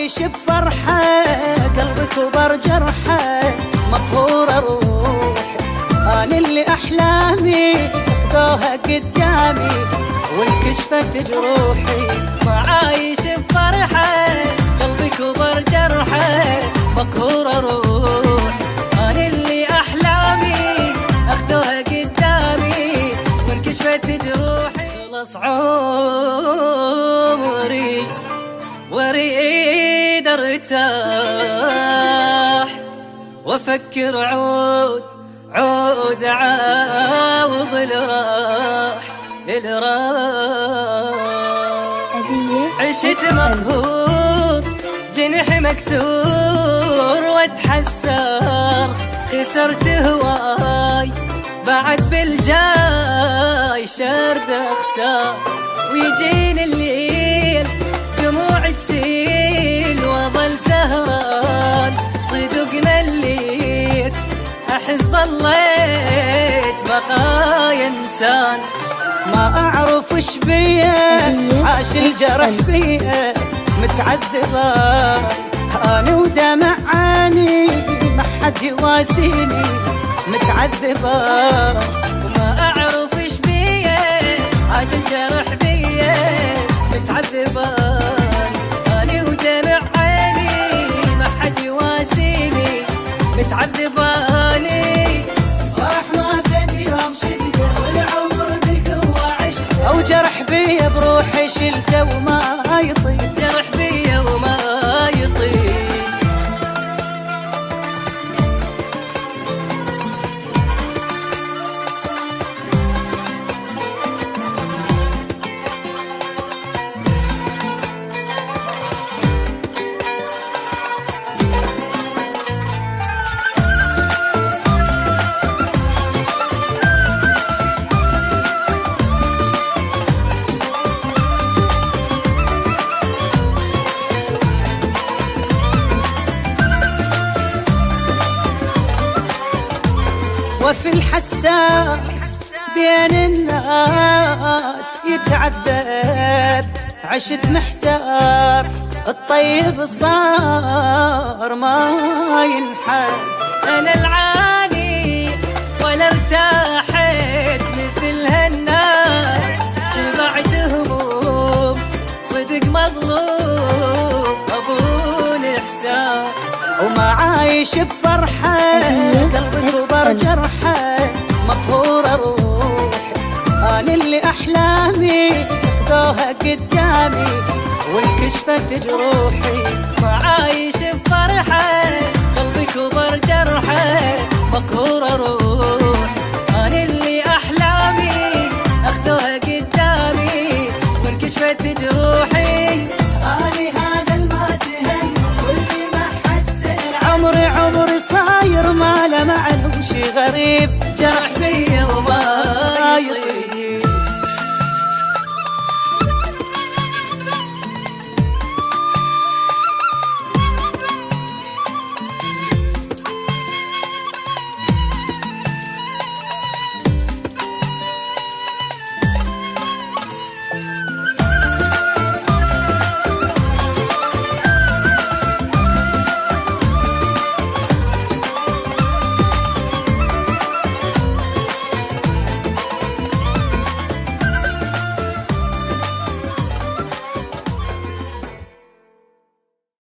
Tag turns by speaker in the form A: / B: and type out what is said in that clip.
A: عايش بفرحة، قلبي كبر جرحة، مقهورة روحي. أنا اللي أحلامي أخذوها قدامي وانكشفت جروحي.
B: ما عايش بفرحة، قلبي كبر جرحة، مقهورة روحي. أنا اللي أحلامي أخذوها قدامي وانكشفت جروحي. خلص عمري واريد ارتاح وافكر عود اعاوض الراح. عشت مقهور جنحي مكسور واتحسر، خسرت هواي بعد بالجاي شرد اخسار. ويجيني الليل دموع تسيل واظل سهران، صدق مليت احس ضليت بقايا انسان.
A: ما اعرف وش بيه عاش الجرح بيه متعذبة، انا ودمع عيني ما حد يواسيني متعذبة.
B: وما اعرف وش بيه عاش الجرح بيه متعذبة، انا ودمع عيني ما حد يواسيني متعذباني.
A: فرح ما فد يوم شلته والعمر بالقوة عشته، او جرح بيه بروحي شلته وما يطيب.
B: جرح بيه وما يطيب.
A: وفي الحساس بين الناس يتعذب، عشت محتار الطيب صار ما ينحب.
B: أنا العاني ولا ارتاحت مثل هالناس، جمعت هموم صدق مظلوم أبو الإحساس.
A: وما عايش بفرحة، قلبي كبر جرحة، مقهورة روحي. أنا اللي أحلامي أخذوها قدامي وانكشفت جروحي.
B: ما عايش بفرحة، قلبي كبر جرحة، مقهورة روحي. أنا اللي أحلامي أخذوها قدامي وانكشفت جروحي.
A: عمري صاير ما له معنى وشي غريب،
B: جرح بيا وما يطيب.